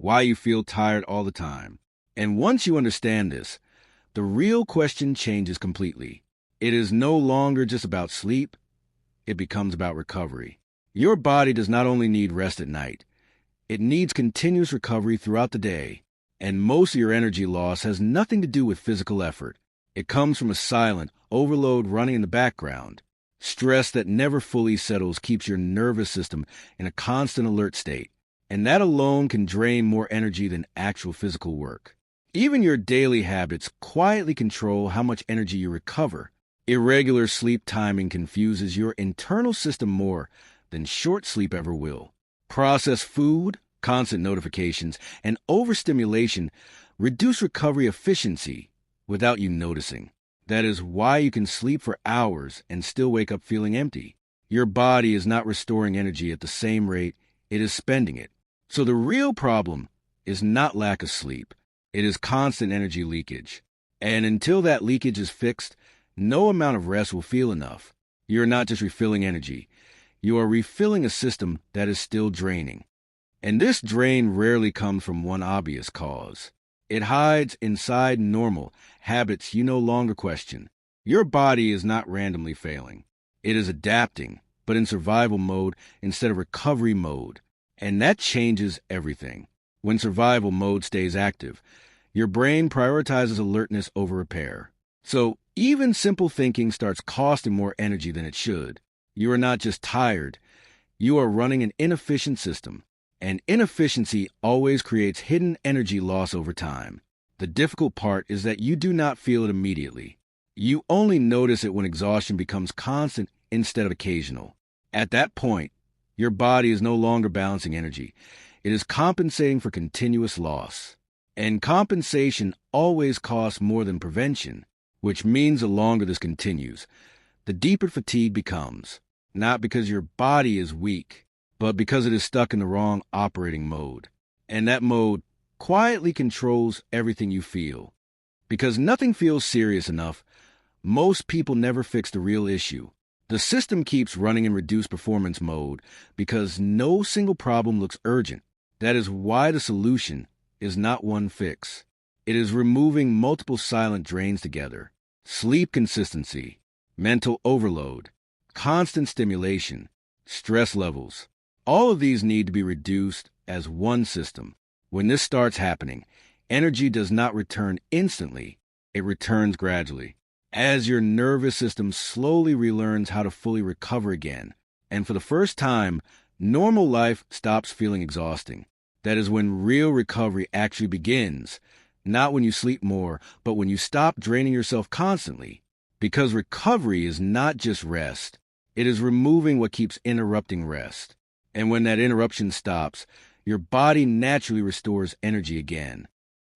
why you feel tired all the time. And once you understand this, the real question changes completely. It is no longer just about sleep, it becomes about recovery. Your body does not only need rest at night, it needs continuous recovery throughout the day. And most of your energy loss has nothing to do with physical effort. It comes from a silent overload running in the background. Stress that never fully settles keeps your nervous system in a constant alert state, and that alone can drain more energy than actual physical work. Even your daily habits quietly control how much energy you recover. Irregular sleep timing confuses your internal system more than short sleep ever will. Processed food, constant notifications, and overstimulation reduce recovery efficiency without you noticing. That is why you can sleep for hours and still wake up feeling empty. Your body is not restoring energy at the same rate it is spending it. So the real problem is not lack of sleep. It is constant energy leakage. And until that leakage is fixed, no amount of rest will feel enough. You're not just refilling energy. You are refilling a system that is still draining. And this drain rarely comes from one obvious cause. It hides inside normal habits you no longer question. Your body is not randomly failing. It is adapting, but in survival mode instead of recovery mode. And that changes everything. When survival mode stays active, your brain prioritizes alertness over repair. So even simple thinking starts costing more energy than it should. You are not just tired. You are running an inefficient system. And inefficiency always creates hidden energy loss over time. The difficult part is that you do not feel it immediately. You only notice it when exhaustion becomes constant instead of occasional. At that point, your body is no longer balancing energy. It is compensating for continuous loss. And compensation always costs more than prevention, which means the longer this continues, the deeper fatigue becomes. Not because your body is weak, but because it is stuck in the wrong operating mode. And that mode quietly controls everything you feel. Because nothing feels serious enough, most people never fix the real issue. The system keeps running in reduced performance mode because no single problem looks urgent. That is why the solution is not one fix. It is removing multiple silent drains together. Sleep consistency, mental overload, constant stimulation, stress levels. All of these need to be reduced as one system. When this starts happening, energy does not return instantly. It returns gradually, as your nervous system slowly relearns how to fully recover again. And for the first time, normal life stops feeling exhausting. That is when real recovery actually begins. Not when you sleep more, but when you stop draining yourself constantly. Because recovery is not just rest. It is removing what keeps interrupting rest. And when that interruption stops, your body naturally restores energy again.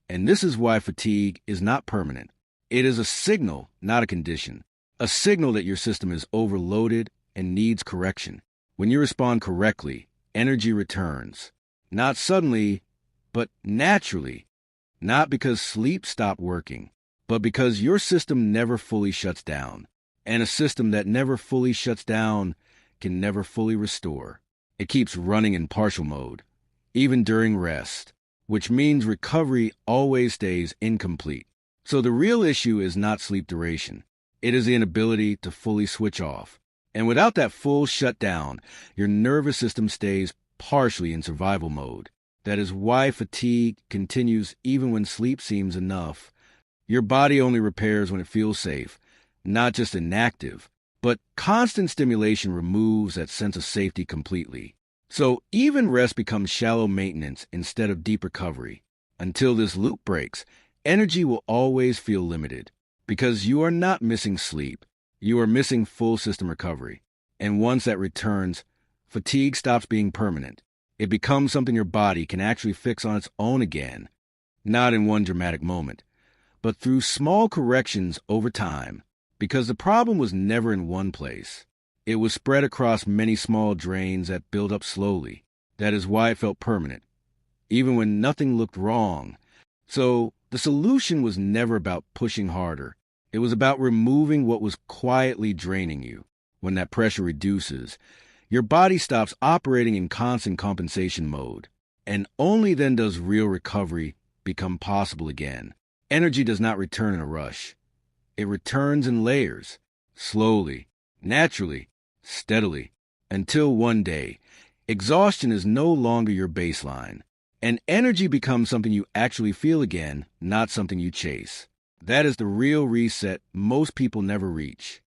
And this is why fatigue is not permanent. It is a signal, not a condition. A signal that your system is overloaded and needs correction. When you respond correctly, energy returns. Not suddenly, but naturally. Not because sleep stopped working, but because your system never fully shuts down. And a system that never fully shuts down can never fully restore. It keeps running in partial mode, even during rest, which means recovery always stays incomplete. So the real issue is not sleep duration. It is the inability to fully switch off. And without that full shutdown, your nervous system stays partially in survival mode. That is why fatigue continues even when sleep seems enough. Your body only repairs when it feels safe, not just inactive. But constant stimulation removes that sense of safety completely. So even rest becomes shallow maintenance instead of deep recovery. Until this loop breaks, energy will always feel limited. Because you are not missing sleep, you are missing full system recovery. And once that returns, fatigue stops being permanent. It becomes something your body can actually fix on its own again. Not in one dramatic moment, but through small corrections over time. Because the problem was never in one place. It was spread across many small drains that built up slowly. That is why it felt permanent, even when nothing looked wrong. So the solution was never about pushing harder. It was about removing what was quietly draining you. When that pressure reduces, your body stops operating in constant compensation mode. And only then does real recovery become possible again. Energy does not return in a rush. It returns in layers, slowly, naturally, steadily, until one day, exhaustion is no longer your baseline, and energy becomes something you actually feel again, not something you chase. That is the real reset most people never reach.